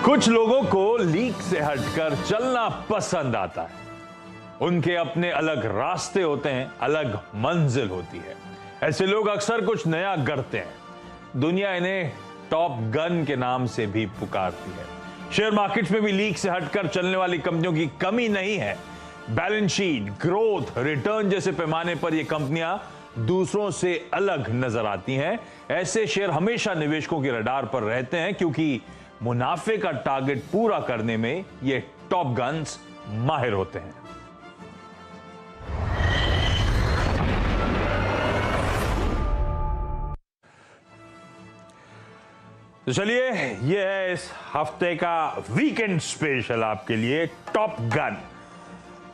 कुछ लोगों को लीक से हटकर चलना पसंद आता है। उनके अपने अलग रास्ते होते हैं, अलग मंजिल होती है। ऐसे लोग अक्सर कुछ नया करते हैं। दुनिया इन्हें टॉप गन के नाम से भी पुकारती है। शेयर मार्केट में भी लीक से हटकर चलने वाली कंपनियों की कमी नहीं है। बैलेंस शीट, ग्रोथ, रिटर्न जैसे पैमाने पर ये कंपनियां दूसरों से अलग नजर आती हैं। ऐसे शेयर हमेशा निवेशकों के रडार पर रहते हैं क्योंकि मुनाफे का टारगेट पूरा करने में ये टॉप गन्स माहिर होते हैं। तो चलिए, ये है इस हफ्ते का वीकेंड स्पेशल आपके लिए टॉप गन।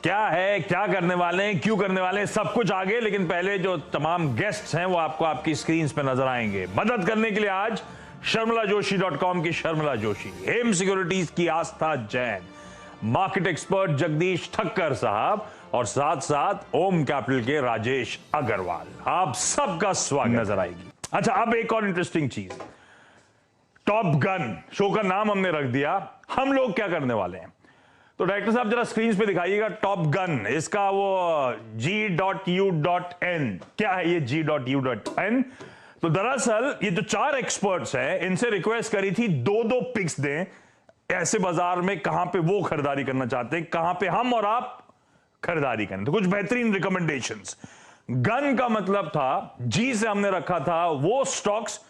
क्या है, क्या करने वाले हैं, क्यों करने वाले हैं, सब कुछ आगे। लेकिन पहले जो तमाम गेस्ट्स हैं वो आपको आपकी स्क्रीन पे नजर आएंगे। मदद करने के लिए आज sharmilajoshi.com की शर्मिला जोशी, हेम सिक्योरिटीज की आस्था जैन, मार्केट एक्सपर्ट जगदीश ठक्कर साहब और साथ साथ ओम कैपिटल के राजेश अग्रवाल। आप सबका स्वागत नजर आएगी। अच्छा, अब एक और इंटरेस्टिंग चीज, टॉप गन शो का नाम हमने रख दिया। हम लोग क्या करने वाले हैं, तो डायरेक्टर साहब जरा स्क्रीन पे दिखाइएगा। टॉप गन, इसका वो G.U.N, क्या है ये G.U.N? तो दरअसल ये जो 4 एक्सपर्ट्स हैं, इनसे रिक्वेस्ट करी थी दो पिक्स दें ऐसे बाजार में कहां पे वो खरीदारी करना चाहते हैं, कहां पे हम और आप खरीदारी करें। तो कुछ बेहतरीन रिकमेंडेशंस। गन का मतलब था, जी से हमने रखा था वो स्टॉक्स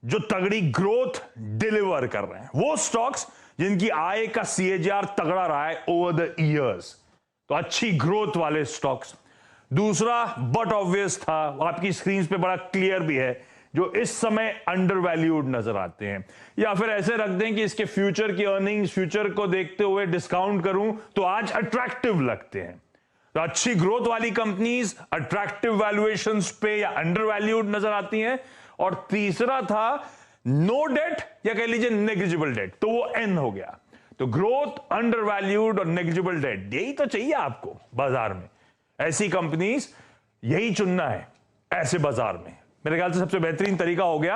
जो तगड़ी ग्रोथ डिलीवर कर रहे हैं, वो स्टॉक्स जिनकी आय का CAGR तगड़ा रहा है ओवर द इयर्स, तो अच्छी ग्रोथ वाले स्टॉक्स। दूसरा बट ऑब्वियस था, आपकी स्क्रीन पे बड़ा क्लियर भी है, जो इस समय अंडर वैल्यूड नजर आते हैं। या फिर ऐसे रख दें कि इसके फ्यूचर की अर्निंग्स, फ्यूचर को देखते हुए डिस्काउंट करूं तो आज अट्रैक्टिव लगते हैं। तो अच्छी ग्रोथ वाली कंपनीज अट्रैक्टिव वैल्यूएशंस पे या अंडर वैल्यूड नजर आती हैं। और तीसरा था नो डेट या कह लीजिए नेग्लिजिबल डेट, तो वो N हो गया। तो ग्रोथ, अंडर वैल्यूड और नेग्लिजिबल डेट, यही तो चाहिए आपको बाजार में। ऐसी कंपनीज यही चुनना है ऐसे बाजार में। मेरे ख्याल से सबसे बेहतरीन तरीका हो गया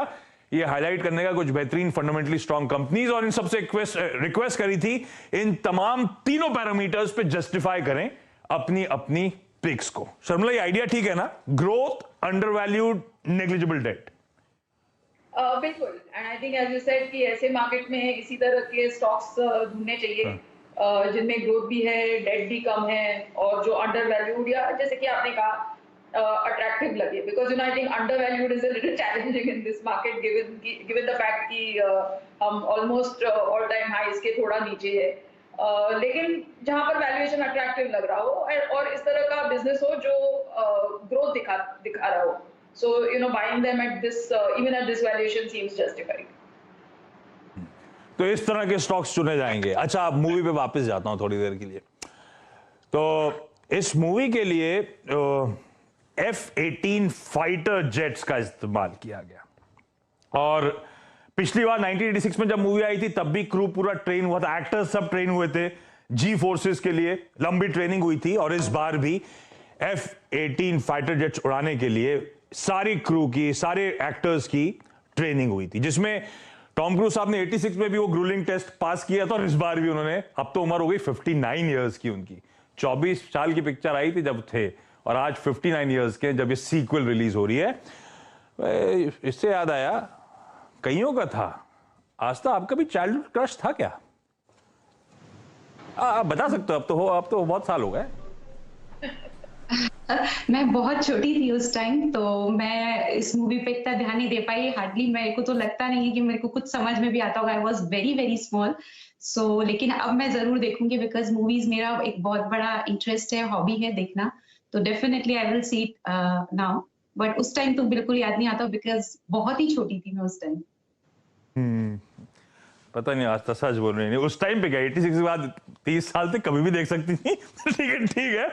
ये हाईलाइट करने का, कुछ बेहतरीन फंडामेंटली स्ट्रांग कंपनीज, और इन सबसे रिक्वेस्ट करी थी इन तमाम तीनों पैरामीटर्स पे जस्टिफाई करें अपनी अपनी पिक्स को। शर्मिला, ये आइडिया ठीक है ना? Growth, undervalued, negligible debt. बिल्कुल, and I think as you said कि ऐसे मार्केट में इसी तरह के स्टॉक्स ढूंढने चाहिए जिनमें ग्रोथ भी है, डेट भी कम है, और जो अंडर वैल्यूड या जैसे कि आपने कहा अट्रैक्टिव लगे। Because I think under valued is a little challenging in this market given the fact कि हम ऑलमोस्ट ऑल टाइम हाईज के थोड़ा नीचे है। लेकिन जहां पर वैल्यूएशन अट्रैक्टिव लग रहा हो और इस तरह का बिजनेस हो जो ग्रोथ दिखा रहा हो, so buying them at this even at this valuation seems justified. तो इस तरह के स्टॉक्स चुने जाएंगे। अच्छा, अब मूवी पे वापस जाता हूं थोड़ी देर के लिए। तो इस मूवी के लिए F-18 फाइटर जेट्स का इस्तेमाल किया गया। और पिछली बार 1986 में जब मूवी आई थी तब भी क्रू पूरा ट्रेन हुआ था, एक्टर्स सब ट्रेन हुए थे जी फोर्सेस के लिए, लंबी ट्रेनिंग हुई थी। और इस बार भी F-18 फाइटर जेट्स उड़ाने के लिए सारी क्रू की, सारे एक्टर्स की ट्रेनिंग हुई थी, जिसमें टॉम क्रूज साहब ने 86 में भी वो ग्रूलिंग टेस्ट पास किया था और इस बार भी उन्होंने, अब तो उम्र हो गई 59 इयर्स की उनकी। 24 साल की पिक्चर आई थी जब थे, और आज 59 इयर्स के जब ये सीक्वल रिलीज हो रही है। इससे याद आया, कईयों का था, आस्था आपका भी चाइल्डहुड क्रश था क्या? आप बता सकते हो, अब तो बहुत साल हो गए। मैं बहुत छोटी थी उस टाइम, तो मैं इस मूवी पे इतना ध्यान नहीं दे पाई। हार्डली, मेरे को तो लगता नहीं है कि मेरे को कुछ समझ में भी आता होगा। I was very very small. So लेकिन अब मैं जरूर देखूंगी, बिकॉज मूवीज मेरा एक बहुत बड़ा इंटरेस्ट है, हॉबी है देखना। तो definitely I will see it now. But उस टाइम तो बिल्कुल याद नहीं आता, बिकॉज बहुत ही छोटी थी मैं उस टाइम। पता नहीं, आज तो सच बोल रही नहीं। उस टाइम पे क्या 86 के बाद 30 साल तक कभी भी देख सकती थी। ठीक है।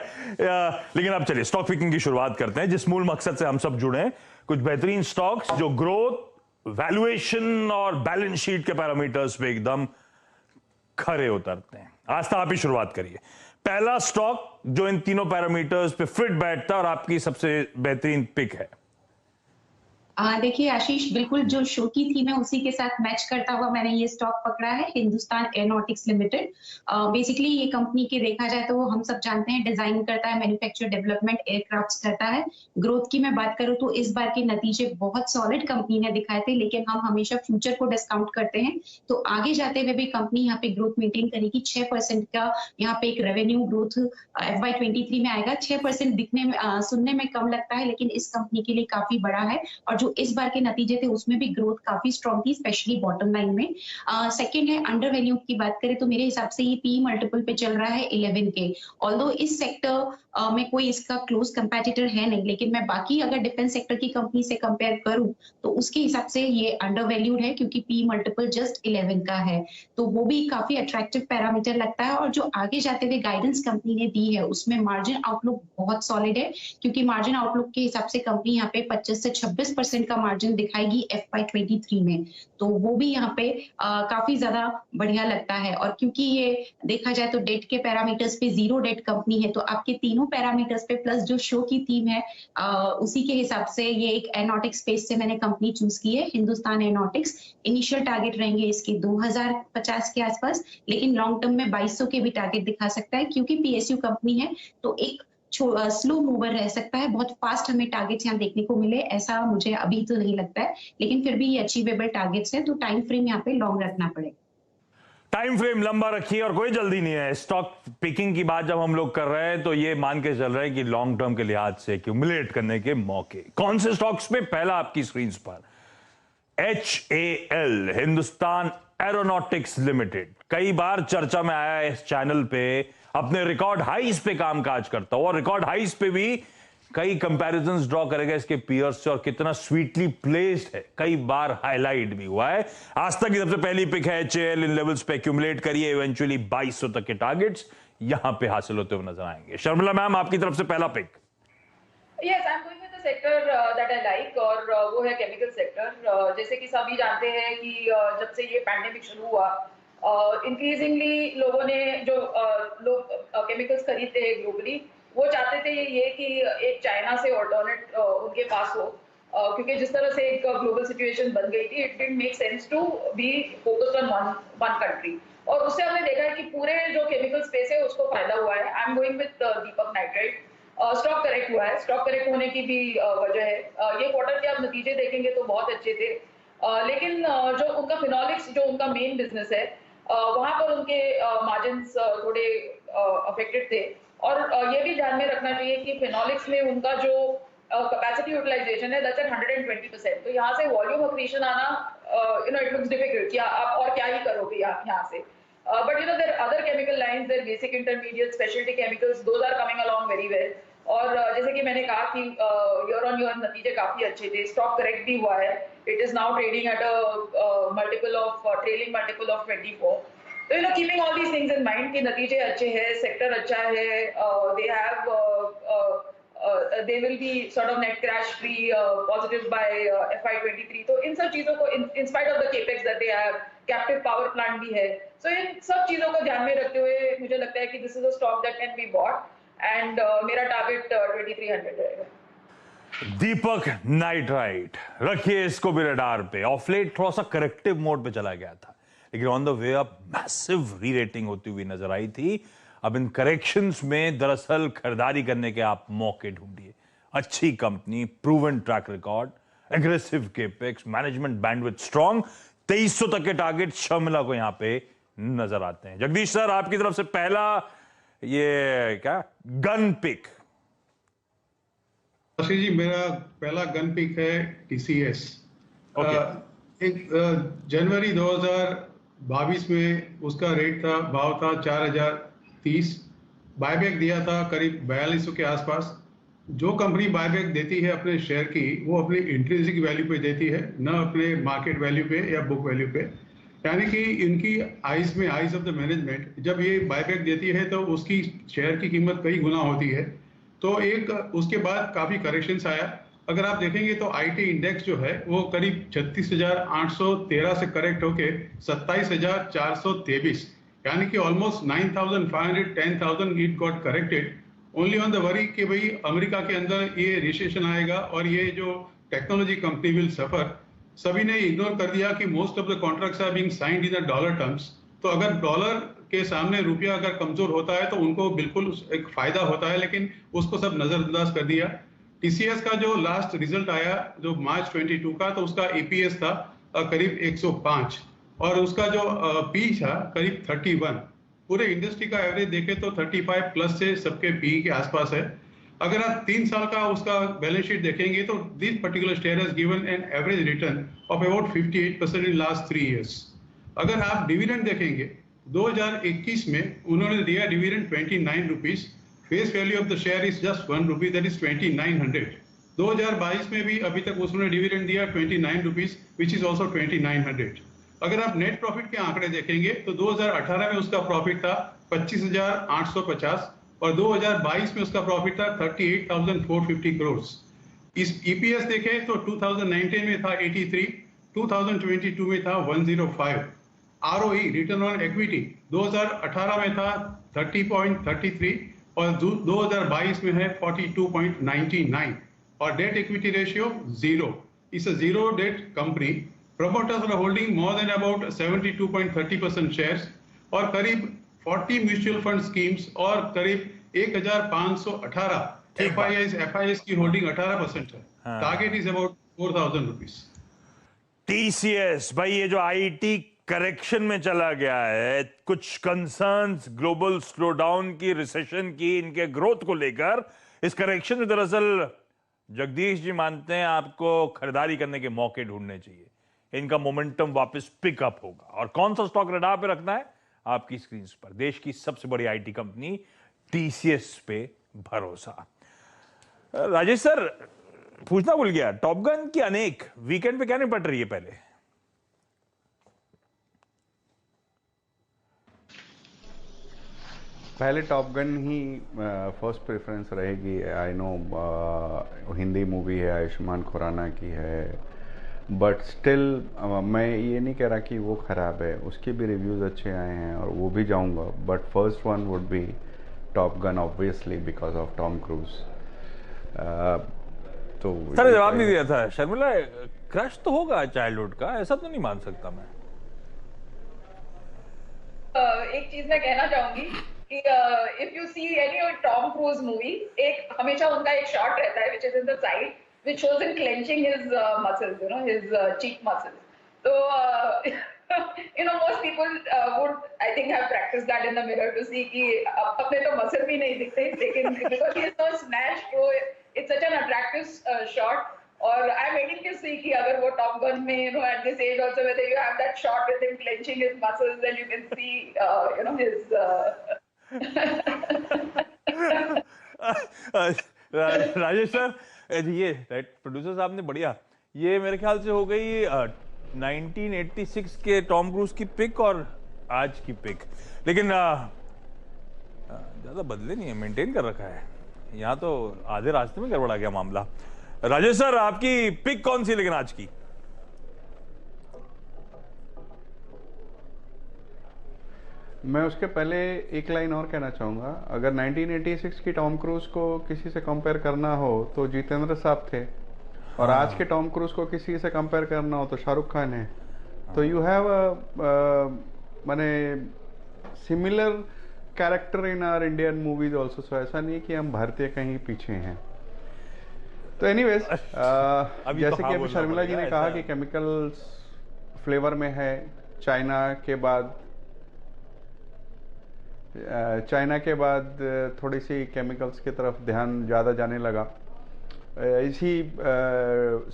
लेकिन अब चलिए स्टॉक पिकिंग की शुरुआत करते हैं, जिस मूल मकसद से हम सब जुड़े हैं। कुछ बेहतरीन स्टॉक्स जो ग्रोथ, वैल्यूएशन और बैलेंस शीट के पैरामीटर्स पे एकदम खरे उतरते हैं। आज तो आप ही शुरुआत करिए। पहला स्टॉक जो इन तीनों पैरामीटर्स पे फिट बैठता है और आपकी सबसे बेहतरीन पिक है। देखिए आशीष, बिल्कुल जो शो की थीम है उसी के साथ मैच करता हुआ मैंने ये स्टॉक पकड़ा है, हिंदुस्तान एरोनॉटिक्स लिमिटेड। बेसिकली ये कंपनी के देखा जाए तो हम सब जानते हैं डिजाइन करता है, मैन्युफैक्चर डेवलपमेंट एयरक्राफ्ट्स करता है। ग्रोथ की मैं बात करूं तो इस बार के नतीजे बहुत सॉलिड कंपनी ने दिखाए थे, लेकिन हम हमेशा फ्यूचर को डिस्काउंट करते हैं, तो आगे जाते हुए भी कंपनी यहाँ पे ग्रोथ मेंटेन करेगी। 6% का यहाँ पे एक रेवेन्यू ग्रोथ FY23 में आएगा। 6% दिखने में सुनने में कम लगता है, लेकिन इस कंपनी के लिए काफी बड़ा है। और जो इस बार के नतीजे थे उसमें भी ग्रोथ काफी स्ट्रॉन्ग थी, स्पेशली बॉटम लाइन में। सेकंड है अंडर वैल्यू की बात करें तो मेरे हिसाब से ये पी मल्टीपल पे चल रहा है 11 के। ऑल्दो इस सेक्टर में कोई इसका क्लोज कंपेटिटर है नहीं, लेकिन मैं बाकी अगर डिफेंस सेक्टर की कंपनी से कंपेयर करूं तो उसके हिसाब से ये अंडर वैल्यूड है, क्योंकि पी मल्टीपल जस्ट 11 का है, तो वो भी काफी अट्रैक्टिव पैरामीटर लगता है। और जो आगे जाते हुए गाइडेंस कंपनी ने दी है उसमें मार्जिन आउटलुक बहुत सॉलिड है, क्योंकि मार्जिन आउटलुक के हिसाब से कंपनी यहाँ पे 25 से 26% का मार्जिन दिखाएगी FY23 में, तो वो भी यहाँ पे काफी ज्यादा बढ़िया लगता है। और क्योंकि ये देखा जाए तो डेट के पैरामीटर्स पे जीरो डेट कंपनी है, तो आपके तीनों पैरामीटर्स पे प्लस जो शो की थीम है उसी के हिसाब से ये एक एरोनॉटिक्स स्पेस से मैंने कंपनी चूज की है, हिंदुस्तान एरोनॉटिक्स। इनिशियल टारगेट रहेंगे इसके 2050 के आसपास, लेकिन लॉन्ग टर्म में 2200 के भी टारगेट दिखा सकता है, क्योंकि PSU कंपनी है तो एक स्लो मूवर रह सकता है। बहुत फास्ट हमें टारगेट्स यहाँ देखने को मिले ऐसा मुझे अभी तो नहीं लगता है, लेकिन फिर भी ये अचीवेबल टारगेट्स है, तो टाइम फ्रेम यहाँ पे लॉन्ग रखना पड़ेगा। टाइम फ्रेम लंबा रखिए और कोई जल्दी नहीं है। स्टॉक पिकिंग की बात जब हम लोग कर रहे हैं तो ये मान के चल रहे हैं कि लॉन्ग टर्म के लिहाज से एक्यूमुलेट करने के मौके कौन से स्टॉक्स पे, पहला आपकी स्क्रीन पर HAL, हिंदुस्तान एरोनॉटिक्स लिमिटेड। कई बार चर्चा में आया है इस चैनल पे, अपने रिकॉर्ड हाइस पे कामकाज करता हुआ, और रिकॉर्ड हाइस पे भी कई कंपैरिजंस ड्रॉ करेगा इसके पीयर्स से, और कितना स्वीटली प्लेस्ड है, कई बार हाईलाइट भी हुआ है। आज तक की सबसे पहली पिक है HAL। इन लेवल्स पे एक्यूमुलेट करिए, इवेंचुअली 2200 तक के टारगेट्स यहां पे हासिल होते हुए नजर आएंगे। शर्मिला मैम, आपकी तरफ से पहला pick. Yes, I am going with the sector that I like, और वो है केमिकल सेक्टर। जैसे कि सभी जानते हैं कि जब से ये पैंडेमिक शुरू हुआ, इंक्रीजिंगली लोगों ने जो लोग केमिकल्स खरीदते हैं ग्लोबली, वो चाहते थे ये कि एक चाइना से ऑल्टरनेट उनके पास हो, क्योंकि जिस तरह से एक ग्लोबल सिचुएशन बन गई थी, it didn't make sense to be focused on one country. और उससे हमने देखा है कि पूरे जो केमिकल स्पेस है उसको फायदा हुआ है। आई am going with Deepak nitrite. Stock correct हुआ है, स्टॉक करेक्ट होने की भी वजह है, ये क्वार्टर के आप नतीजे देखेंगे तो बहुत अच्छे थे, लेकिन जो उनका फिनोलिक्स, जो उनका मेन बिजनेस है, वहां पर उनके मार्जिन्स थोड़े अफेक्टेड थे। और ये भी ध्यान में रखना चाहिए कि फिनोलिक्स में उनका जो कैपेसिटी यूटिलाइजेशन है दैट्स एट 120%, तो यहाँ से वॉल्यूम अक्रीशन आना इट लुक्स डिफिकल्ट कि आप और क्या ही करोगे यहाँ से। But there are other chemical lines, there are basic intermediates, specialty chemicals, those are coming along very well. और जैसे कि मैंने कहा कि ईयर ऑन ईयर नतीजे काफी अच्छे थे, स्टॉक करेक्ट भी हुआ है, it is now trading at a multiple of trailing multiple of 24। तो keeping all these things in mind कि नतीजे अच्छे हैं, सेक्टर अच्छा है, they have they will be sort of net crash free, positive by FY23। तो इन सब चीजों को in spite of the capex that they have, captive power plant भी है, so इन सब चीजों को ध्यान में रखते हुए मुझे लगता है कि this is a stock that can be bought, and मेरा टारगेट 2300 रहेगा। दीपक नाइट्राइट, रखिए इसको भी रडार पे। ऑफ लेट थोड़ा सा करेक्टिव मोड पे चला गया था, लेकिन on the way up massive री रेटिंग होती हुई नजर आई थी। अब इन करेक्शंस में दरअसल खरीदारी करने के आप मौके ढूंढिए। अच्छी company, proven track record, aggressive capex, management bandwidth strong, 2300 तक के टारगेट शर्मिला को यहां पे नजर आते हैं। जगदीश सर, आपकी तरफ से पहला ये क्या गन पिक? आशीष जी, मेरा पहला गन पिक है TCS। जनवरी 2022 में उसका भाव था 4030, बायबैक दिया था करीब 4200 के आसपास। जो कंपनी बायबैक देती है अपने शेयर की, वो अपनी इंट्रिंसिक वैल्यू पे देती है, न अपने मार्केट वैल्यू पे या बुक वैल्यू पे। यानी कि इनकी आइज में, आइज ऑफ द मैनेजमेंट, जब ये बायबैक देती है तो उसकी शेयर की कीमत कई गुना होती है। तो उसके बाद काफी करेक्शंस आया। अगर आप देखेंगे तो IT इंडेक्स जो है वो करीब 36,813 से करेक्ट होके 27,423, यानी कि almost 9,500, 10,000 it got corrected only on the worry कि भाई अमेरिका के अंदर ये रिसेशन आएगा और ये जो technology company will suffer. सभी ने इग्नोर कर दिया कि most of the contracts are being signed in the dollar terms. तो अगर डॉलर के सामने रुपया अगर कमजोर होता है तो उनको बिल्कुल एक फायदा होता है, लेकिन उसको सब नजरअंदाज कर दिया। टीसीएस का जो लास्ट रिजल्ट आया जो मार्च 22 का, तो उसका एपीएस था करीब 105 और उसका जो पी था करीब 31। पूरे इंडस्ट्री का एवरेज देखें तो 35 प्लस से सबके पी के आसपास है। अगर आप 3 साल का उसका बैलेंस शीट देखेंगे तो this particular share has given an average return of about 58% in last 3 years. अगर आप डिविडेंड देखेंगे 2021 में उन्होंने दिया dividend 29 rupees, face value of the share is just 1 rupee, that is 2900। 2022 में भी अभी तक उसने डिविडेंड दिया 29 रुपीज विच इज ऑल्सो 2900। अगर आप नेट प्रॉफिट के आंकड़े देखेंगे तो 2018 में उसका प्रॉफिट था 25,850 और 2022 में उसका प्रॉफिट था 38,450 करोड़। इस ईपीएस देखें तो 2019 में था 83, 2022 में था 105। आरओई रिटर्न ऑन इक्विटी 2018 में था 30.33 और 2022 में है 42.99 और डेट इक्विटी रेशियो 0। इस zero debt company, promoters are holding more than about 72.30% shares और करीब 40 म्यूचुअल फंड स्कीम्स और करीब 1518 FIS की होल्डिंग 18% है। Target is about 4,000 rupees. TCS भाई, ये जो आईटी करेक्शन में चला गया है, कुछ कंसर्न्स ग्लोबल स्लोडाउन की, रिसेशन की, इनके ग्रोथ को लेकर, इस करेक्शन में दरअसल जगदीश जी मानते हैं आपको खरीदारी करने के मौके ढूंढने चाहिए, इनका मोमेंटम वापस पिकअप होगा। और कौन सा स्टॉक रडार पे रखना है? आपकी स्क्रीन पर देश की सबसे बड़ी आईटी कंपनी टीसीएस पे भरोसा। राजेश सर, पूछना भूल गया, टॉप गन की अनेक वीकेंड पे क्या निपट रही है? पहले टॉप गन ही फर्स्ट प्रेफरेंस रहेगी। आई नो हिंदी मूवी है, आयुष्मान खुराना की है, बट स्टिल मैं ये नहीं कह रहा कि वो ख़राब है, उसके भी रिव्यूज़ अच्छे आए हैं और वो भी जाऊंगा, but first one would be top gun obviously because of Tom cruise. तो सर जवाब नहीं दिया था। शर्मिला, क्रश तो होगा चाइल्डहुड का, ऐसा तो नहीं मान सकता मैं। एक चीज मैं कहना चाहूंगी कि if you see any Tom cruise movie, एक हमेशा उनका एक शॉट रहता है which is in the side which shows him clenching his muscles, his cheek muscles. So, most people would, I think, have practiced that in the mirror to see कि अपने तो muscle भी नहीं दिखते, लेकिन because he is so snatched, so it's such an attractive shot. और I'm waiting to see कि अगर वो Top Gun में, at this age also, whether you have that shot with him clenching his muscles and you can see, his. Rajesh sir, ये right producer साहब ने बढ़िया, ये मेरे ख्याल से हो गई 1986 के टॉम क्रूज की पिक और आज की पिक, लेकिन ज्यादा बदले नहीं है, मेंटेन कर रखा है। यहाँ तो आधे रास्ते में गड़बड़ा गया मामला। राजेश सर, आपकी पिक कौन सी लेकिन आज की? मैं उसके पहले एक लाइन और कहना चाहूँगा। अगर 1986 की टॉम क्रूज को किसी से कंपेयर करना हो तो जितेंद्र साहब थे, और आज के टॉम क्रूज को किसी से कंपेयर करना हो तो शाहरुख खान है। तो यू हैव माने similar character in our Indian movies also. So ऐसा नहीं कि हम भारतीय कहीं पीछे हैं। तो एनीवेज, जैसे कि अभी शर्मिला जी ने कहा कि केमिकल फ्लेवर में है, चाइना के बाद थोड़ी सी केमिकल्स की तरफ ध्यान ज़्यादा जाने लगा। इसी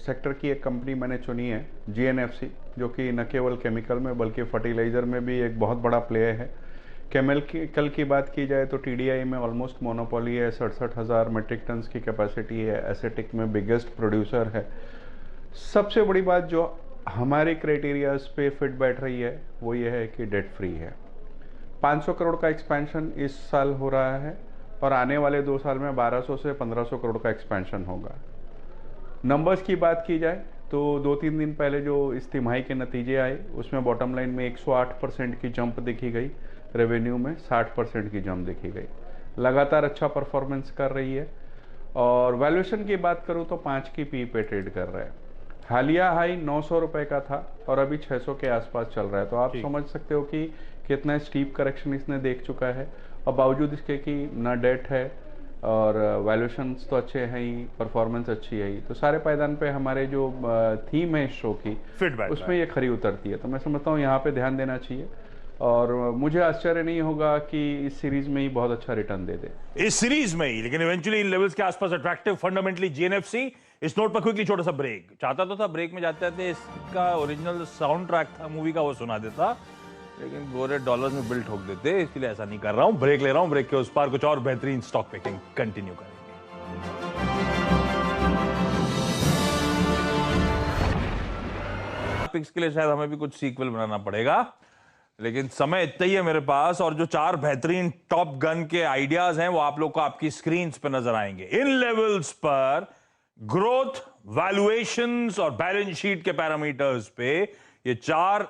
सेक्टर की एक कंपनी मैंने चुनी है, GNFC, जो कि न केवल केमिकल में बल्कि फर्टिलाइज़र में भी एक बहुत बड़ा प्लेयर है। केमिकल की बात की जाए तो TDI में ऑलमोस्ट मोनोपोली है, 67,000 मेट्रिक टन की कैपेसिटी है। एसेटिक में बिगेस्ट प्रोड्यूसर है। सबसे बड़ी बात जो हमारे क्राइटेरियाज पे फिट बैठ रही है वो ये है कि डेट फ्री है। 500 करोड़ का एक्सपेंशन इस साल हो रहा है और आने वाले 2 साल में 1200 से 1500 करोड़ का एक्सपेंशन होगा। नंबर्स की बात की जाए तो 2-3 दिन पहले जो इस तिमाही के नतीजे आए उसमें बॉटम लाइन में 108% की जंप देखी गई, रेवेन्यू में 60% की जंप देखी गई। लगातार अच्छा परफॉर्मेंस कर रही है और वैल्यूएशन की बात करूं तो 5 की पी पे ट्रेड कर रहा है। हालिया हाई 900 रुपए का था और अभी 600 के आसपास चल रहा है, तो आप समझ सकते हो कि कितना स्टीप करेक्शन इसने देख चुका है। और बावजूद इसके कि ना डेट है और वैल्यूएशंस तो अच्छे हैं ही, परफॉर्मेंस अच्छी है ही, तो सारे पायदान पे हमारे जो थीम है इस शो की उसमें ये खरी उतरती है। तो मैं समझता हूँ यहाँ पे ध्यान देना चाहिए और मुझे आश्चर्य नहीं होगा कि इस सीरीज में ही बहुत अच्छा रिटर्न दे दे, इस सीरीज में ही, लेकिन इवेंचुअली इन लेवल्स के आसपास अट्रैक्टिव फंडामेंटली जीएनएफसी। इस नोट पर क्विकली छोटा सा ब्रेक चाहता तो था, ब्रेक में जाते जाते इसका ओरिजिनल साउंड ट्रैक था मूवी का वो सुना देता, लेकिन गोरे डॉलर्स में बिल ठोक देते, इसलिए ऐसा नहीं कर रहा हूं। ब्रेक ले रहा हूं, ब्रेक के उस पार कुछ और बेहतरीन स्टॉक पिकिंग कंटिन्यू करेंगे। पिक्स के लिए शायद हमें भी कुछ सीक्वल बनाना पड़ेगा, लेकिन समय इतना ही है मेरे पास, और जो 4 बेहतरीन टॉप गन के आइडियाज हैं वो आप लोग को आपकी स्क्रीन पर नजर आएंगे। इन लेवल्स पर ग्रोथ, वैल्यूएशंस और बैलेंस शीट के पैरामीटर्स पे ये 4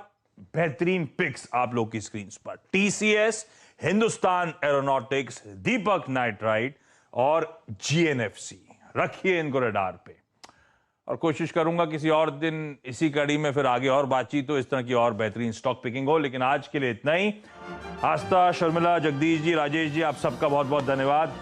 बेहतरीन पिक्स आप लोग की स्क्रीन पर। टीसीएस, हिंदुस्तान एरोनॉटिक्स, दीपक नाइट्राइट और जीएनएफसी। रखिए इनको रडार पे, और कोशिश करूंगा किसी और दिन इसी कड़ी में फिर आगे और बातचीत हो, इस तरह की और बेहतरीन स्टॉक पिकिंग हो। लेकिन आज के लिए इतना ही। आस्था, शर्मिला, जगदीश जी, राजेश जी, आप सबका बहुत बहुत धन्यवाद।